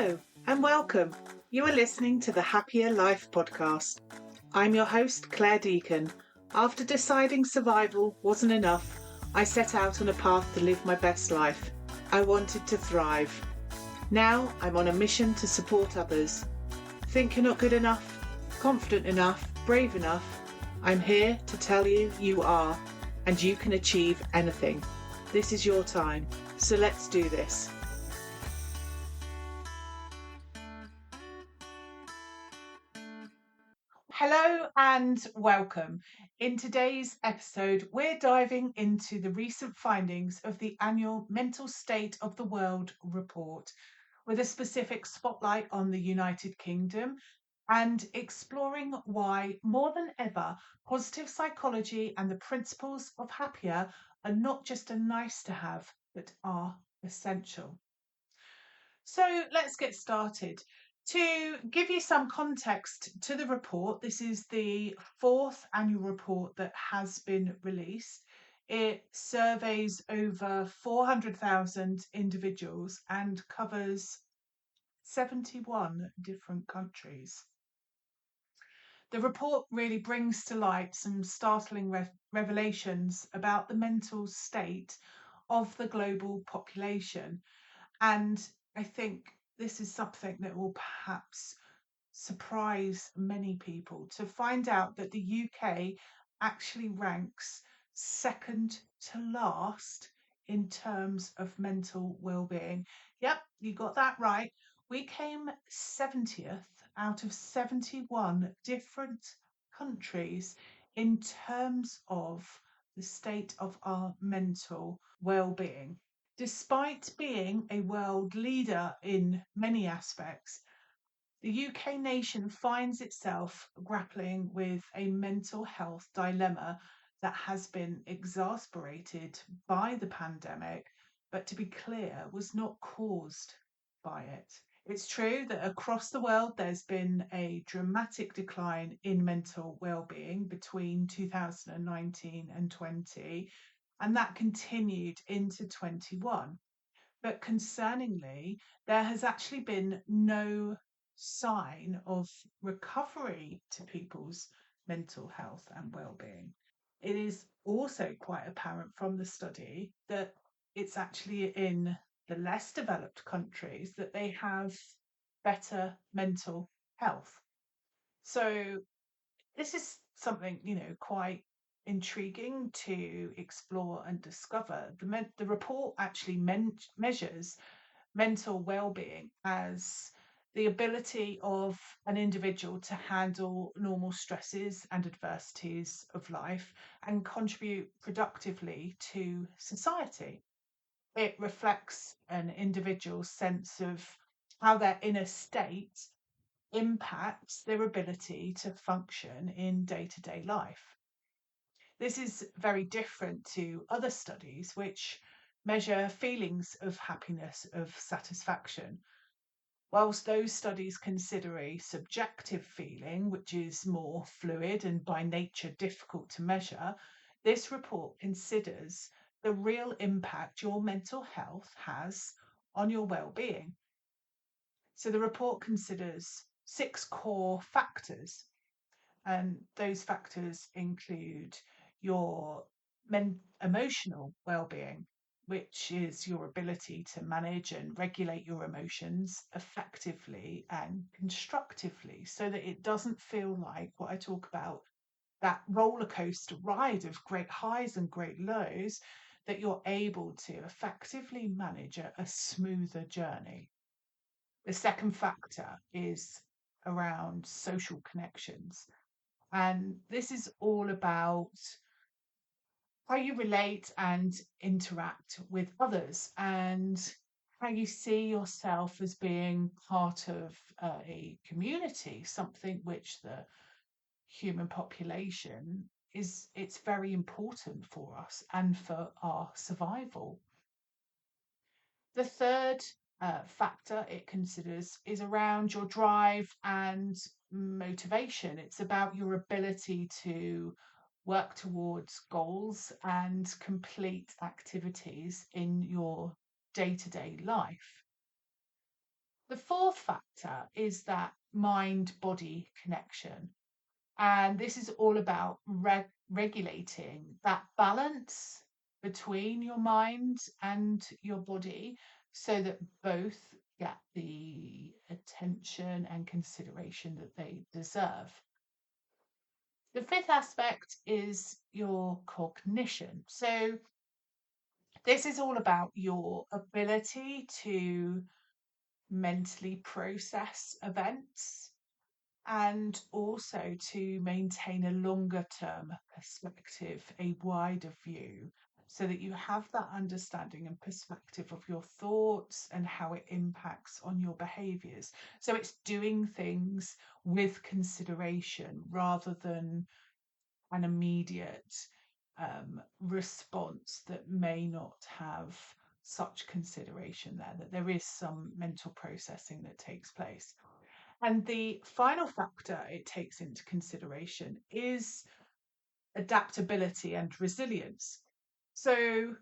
Hello and welcome. You are listening to the Happier Life podcast. I'm your host, Claire Deacon. After deciding survival wasn't enough, I set out on a path to live my best life. I wanted to thrive. Now I'm on a mission to support others. Think you're not good enough, confident enough, brave enough? I'm here to tell you you are, and you can achieve anything. This is your time, so let's do this. Hello and welcome. In today's episode, we're diving into the recent findings of the annual Mental State of the World report, with a specific spotlight on the United Kingdom and exploring why, more than ever, positive psychology and the principles of Happya are not just a nice to have, but are essential. So let's get started. To give you some context to the report, this is the fourth annual report that has been released. It surveys over 400,000 individuals and covers 71 different countries. The report really brings to light some startling revelations about the mental state of the global population. And I think this is something that will perhaps surprise many people to find out that the UK actually ranks second to last in terms of mental well-being. Yep, you got that right. We came 70th out of 71 different countries in terms of the state of our mental well-being. Despite being a world leader in many aspects, the UK nation finds itself grappling with a mental health dilemma that has been exacerbated by the pandemic, but to be clear, was not caused by it. It's true that across the world there's been a dramatic decline in mental well-being between 2019 and 20, and that continued into 21. But concerningly, there has actually been no sign of recovery to people's mental health and well-being. It is also quite apparent from the study that it's actually in the less developed countries that they have better mental health. So this is something, quite intriguing to explore and discover. The report actually measures mental well-being as the ability of an individual to handle normal stresses and adversities of life and contribute productively to society. It reflects an individual's sense of how their inner state impacts their ability to function in day-to-day life. This is very different to other studies which measure feelings of happiness, of satisfaction. Whilst those studies consider a subjective feeling, which is more fluid and by nature difficult to measure, this report considers the real impact your mental health has on your well-being. So the report considers 6 core factors, and those factors include your emotional well-being, which is your ability to manage and regulate your emotions effectively and constructively so that it doesn't feel like what I talk about, that roller coaster ride of great highs and great lows, that you're able to effectively manage a smoother journey. The second factor is around social connections. And this is all about how you relate and interact with others and how you see yourself as being part of a community, something which the human population it's very important for us and for our survival. The third factor it considers is around your drive and motivation. It's about your ability to work towards goals and complete activities in your day to day life. The fourth factor is that mind body connection. And this is all about regulating that balance between your mind and your body so that both get the attention and consideration that they deserve. The fifth aspect is your cognition. So, this is all about your ability to mentally process events and also to maintain a longer term perspective, a wider view, so that you have that understanding and perspective of your thoughts and how it impacts on your behaviors. So it's doing things with consideration rather than an immediate response that may not have such consideration there, that there is some mental processing that takes place. And the final factor it takes into consideration is adaptability and resilience. So,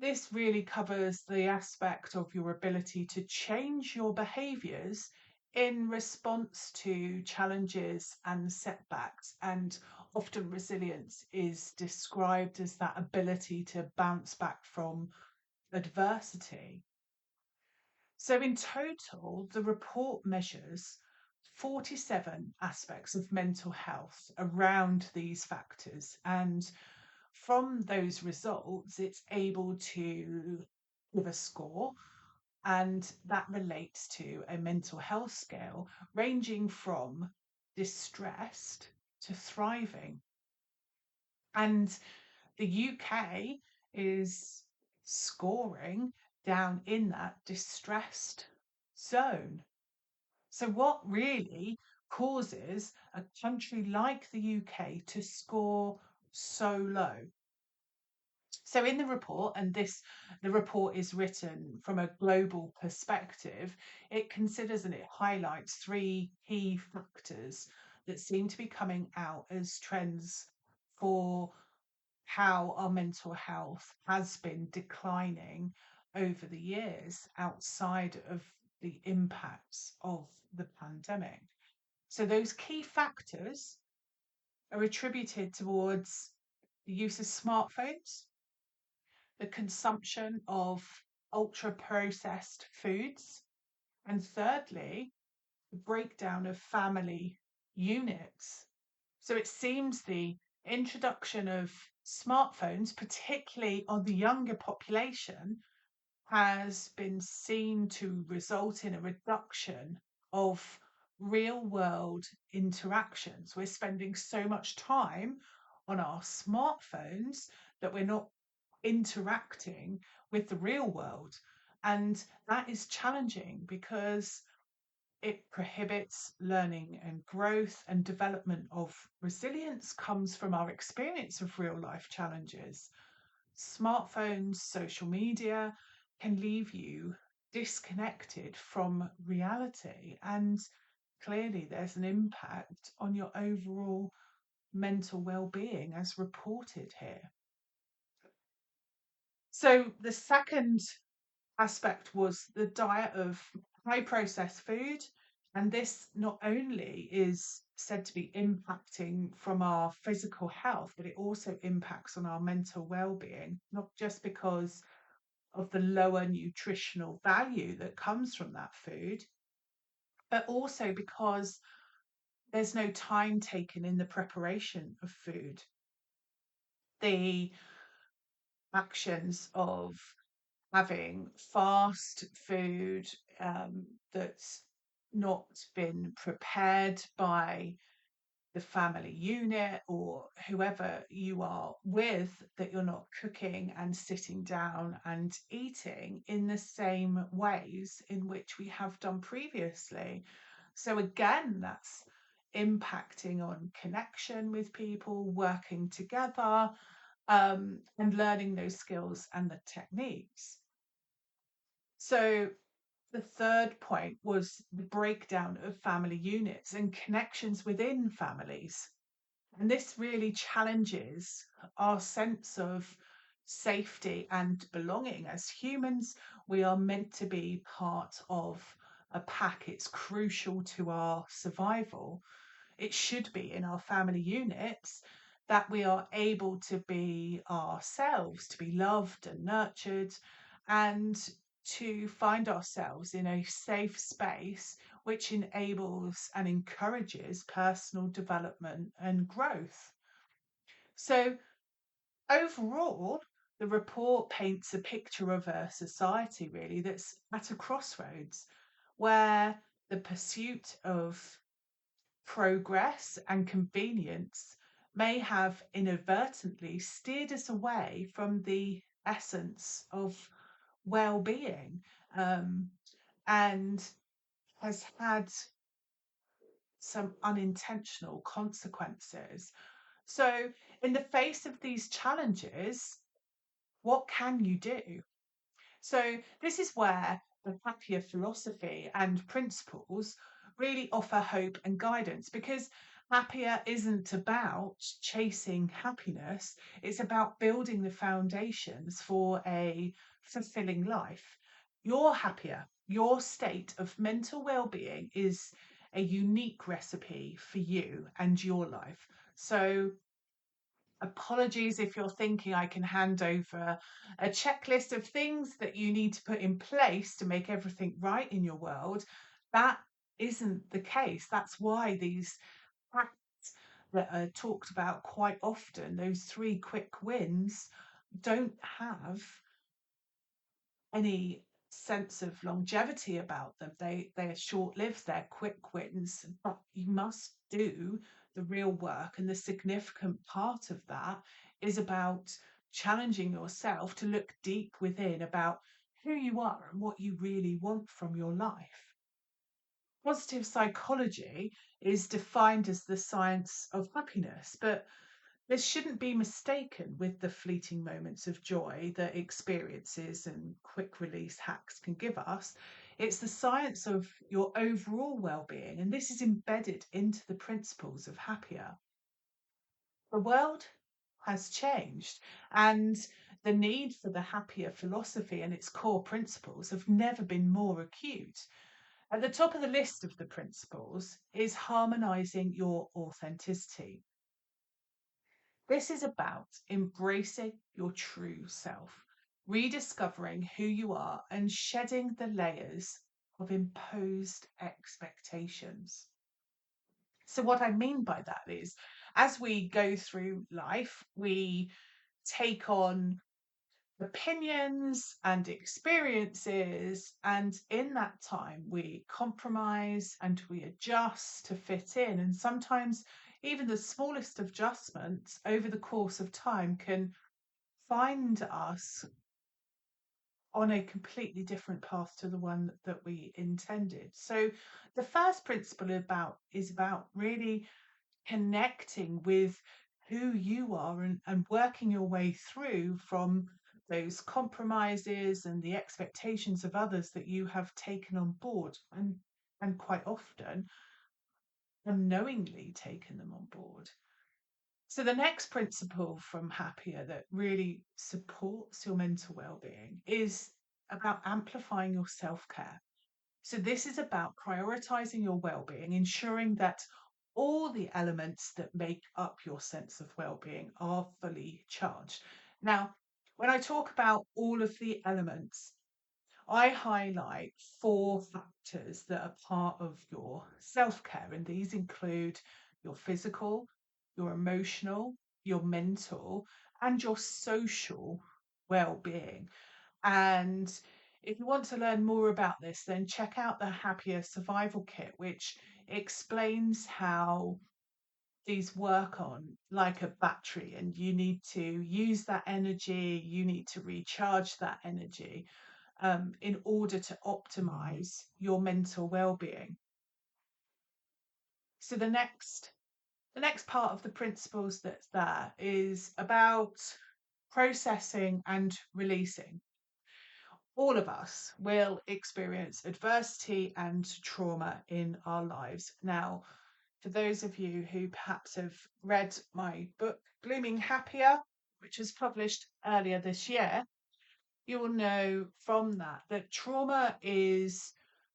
this really covers the aspect of your ability to change your behaviors in response to challenges and setbacks. And often, resilience is described as that ability to bounce back from adversity. So, in total, the report measures 47 aspects of mental health around these factors. And from those results, it's able to give a score, and that relates to a mental health scale ranging from distressed to thriving. And the UK is scoring down in that distressed zone. So, what really causes a country like the UK to score so low? So, in the report, and the report is written from a global perspective, it considers and it highlights three key factors that seem to be coming out as trends for how our mental health has been declining over the years outside of the impacts of the pandemic. So, those key factors are attributed towards the use of smartphones, the consumption of ultra processed foods, and thirdly, the breakdown of family units. So it seems the introduction of smartphones, particularly on the younger population, has been seen to result in a reduction of real world interactions. We're spending so much time on our smartphones that we're not interacting with the real world. And that is challenging because it prohibits learning and growth, and development of resilience comes from our experience of real life challenges. Smartphones, social media can leave you disconnected from reality. And clearly, there's an impact on your overall mental well being, as reported here. So, the second aspect was the diet of high processed food. And this not only is said to be impacting from our physical health, but it also impacts on our mental well being, not just because of the lower nutritional value that comes from that food, but also because there's no time taken in the preparation of food. The actions of having fast food that's not been prepared by the family unit or whoever you are with, that you're not cooking and sitting down and eating in the same ways in which we have done previously. So, again, that's impacting on connection with people, working together, and learning those skills and the techniques. So, the third point was the breakdown of family units and connections within families. And this really challenges our sense of safety and belonging. As humans, we are meant to be part of a pack. It's crucial to our survival. It should be in our family units that we are able to be ourselves, to be loved and nurtured, and to find ourselves in a safe space which enables and encourages personal development and growth. So, overall, the report paints a picture of a society really that's at a crossroads where the pursuit of progress and convenience may have inadvertently steered us away from the essence of well-being, um, and has had some unintentional consequences. So, in the face of these challenges, what can you do? So, this is where the happier philosophy and principles really offer hope and guidance, because happier isn't about chasing happiness, it's about building the foundations for a fulfilling life. Your happier, your state of mental well being is a unique recipe for you and your life. So, apologies if you're thinking I can hand over a checklist of things that you need to put in place to make everything right in your world. That isn't the case. That's why these facts that are talked about quite often, those three quick wins, don't have any sense of longevity about them. They're short-lived, they're quick wins, but you must do the real work. And the significant part of that is about challenging yourself to look deep within about who you are and what you really want from your life. Positive psychology is defined as the science of happiness, but this shouldn't be mistaken with the fleeting moments of joy that experiences and quick release hacks can give us. It's the science of your overall well-being, and this is embedded into the principles of Happier. The world has changed, and the need for the Happier philosophy and its core principles have never been more acute. At the top of the list of the principles is harmonizing your authenticity. This is about embracing your true self, rediscovering who you are, and shedding the layers of imposed expectations. So, what I mean by that is, as we go through life, we take on opinions and experiences, and in that time, we compromise and we adjust to fit in. And sometimes, even the smallest adjustments over the course of time can find us on a completely different path to the one that we intended. So, the first principle about is about really connecting with who you are, and working your way through from those compromises and the expectations of others that you have taken on board, and quite often unknowingly taken them on board. So the next principle from Happier that really supports your mental well-being is about amplifying your self-care. So this is about prioritizing your well-being, ensuring that all the elements that make up your sense of well-being are fully charged. Now, when I talk about all of the elements, I highlight four factors that are part of your self-care, and these include your physical, your emotional, your mental, and your social well-being. And if you want to learn more about this, then check out the Happier Survival Kit, which explains how these work on like a battery, and you need to use that energy, you need to recharge that energy, in order to optimize your mental well-being. So the next part of the principles that's there is about processing and releasing. All of us will experience adversity and trauma in our lives. Now, for those of you who perhaps have read my book, Blooming Happier, which was published earlier this year, you will know from that that trauma is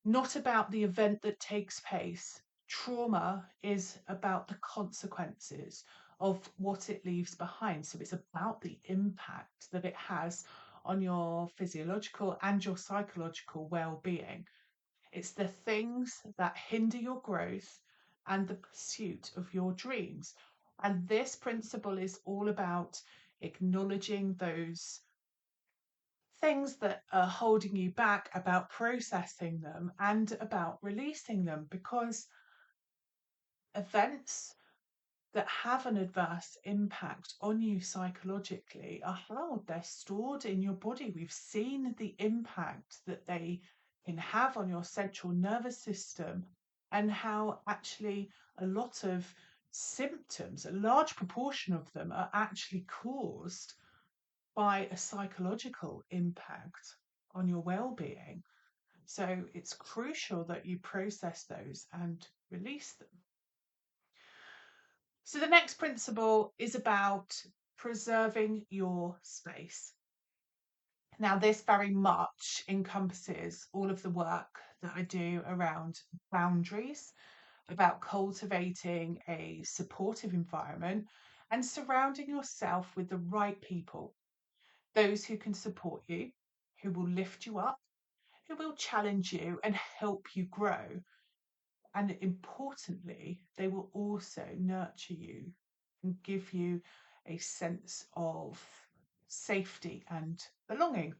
not about the event that takes place. Trauma is about the consequences of what it leaves behind. So it's about the impact that it has on your physiological and your psychological well-being. It's the things that hinder your growth and the pursuit of your dreams. And this principle is all about acknowledging those things that are holding you back, about processing them and about releasing them, because events that have an adverse impact on you psychologically are held, they're stored in your body. We've seen the impact that they can have on your central nervous system, and how actually a lot of symptoms, a large proportion of them, are actually caused by a psychological impact on your well-being. So it's crucial that you process those and release them. So the next principle is about preserving your space. Now, this very much encompasses all of the work that I do around boundaries, about cultivating a supportive environment and surrounding yourself with the right people, those who can support you, who will lift you up, who will challenge you and help you grow. And importantly, they will also nurture you and give you a sense of safety and belonging.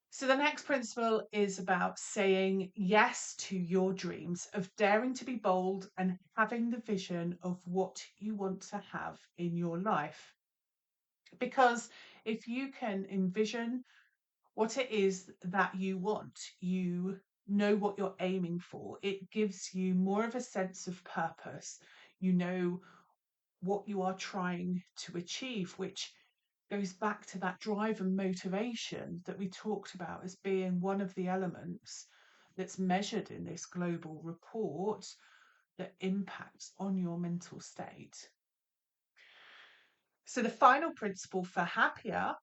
So, the next principle is about saying yes to your dreams, of daring to be bold and having the vision of what you want to have in your life. Because if you can envision what it is that you want, you know what you're aiming for, it gives you more of a sense of purpose. You know what you are trying to achieve, which goes back to that drive and motivation that we talked about as being one of the elements that's measured in this global report that impacts on your mental state. So, the final principle for Happier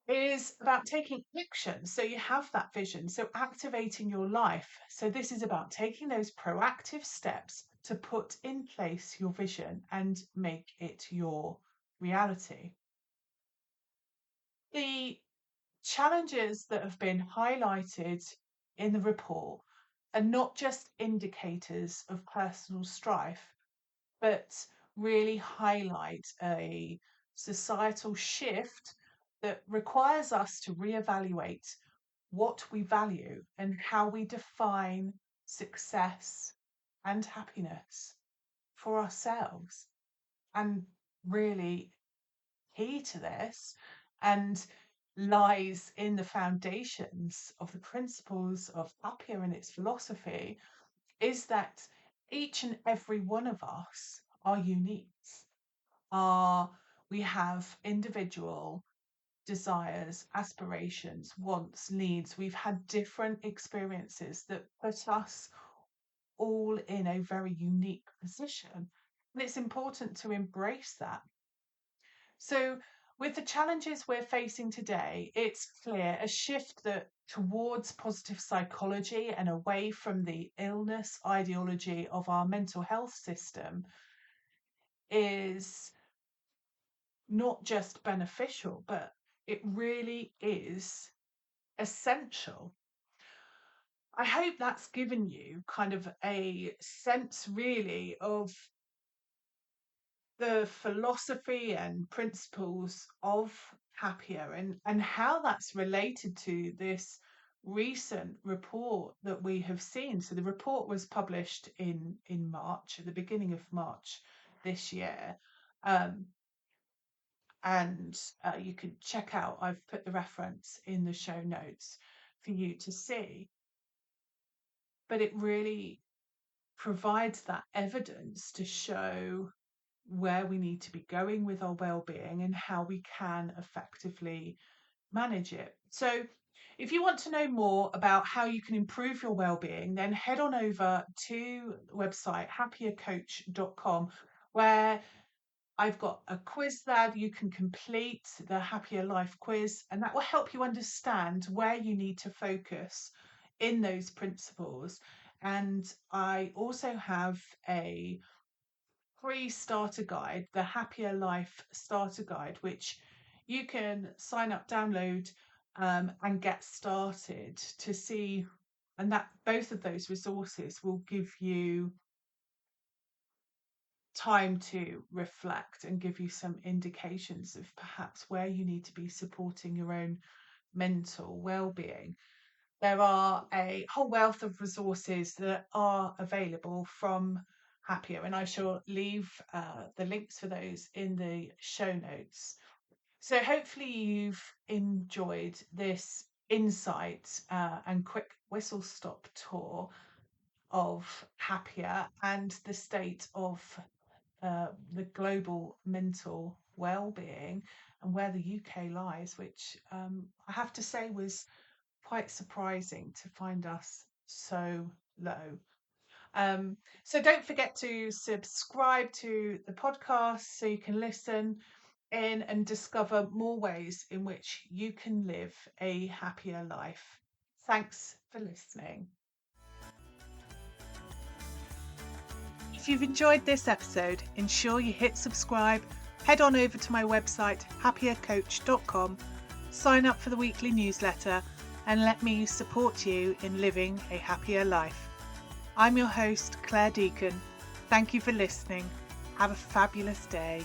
is about taking action. So you have that vision, so activating your life. So this is about taking those proactive steps to put in place your vision and make it your reality. The challenges that have been highlighted in the report are not just indicators of personal strife, but really highlight a societal shift that requires us to reevaluate what we value and how we define success and happiness for ourselves. And really, key to this and lies in the foundations of the principles of Appia and its philosophy is that each and every one of us are unique. Are We have individual desires, aspirations, wants, needs. We've had different experiences that put us all in a very unique position. And it's important to embrace that. So, with the challenges we're facing today, it's clear a shift that towards positive psychology and away from the illness ideology of our mental health system is not just beneficial, but it really is essential. I hope that's given you kind of a sense, really, of the philosophy and principles of Happier, and how that's related to this recent report that we have seen. So the report was published in March, at the beginning of March this year. Um, and you can check out, I've put the reference in the show notes for you to see. But it really provides that evidence to show where we need to be going with our well-being and how we can effectively manage it. So if you want to know more about how you can improve your well-being, then head on over to the website happiercoach.com, where I've got a quiz that you can complete, the Happier Life quiz, and that will help you understand where you need to focus in those principles. And I also have a free starter guide, the Happier Life starter guide, which you can sign up, download, and get started to see. And that both of those resources will give you time to reflect and give you some indications of perhaps where you need to be supporting your own mental well-being. There are a whole wealth of resources that are available from Happier, and I shall leave the links for those in the show notes. So hopefully you've enjoyed this insight and quick whistle stop tour of Happier and the state of the global mental well-being and where the UK lies, which I have to say was quite surprising to find us so low. So don't forget to subscribe to the podcast so you can listen in and discover more ways in which you can live a happier life. Thanks for listening. If you've enjoyed this episode, ensure you hit subscribe, head on over to my website happiercoach.com, sign up for the weekly newsletter, and let me support you in living a happier life. I'm your host, Claire Deacon. Thank you for listening. Have a fabulous day.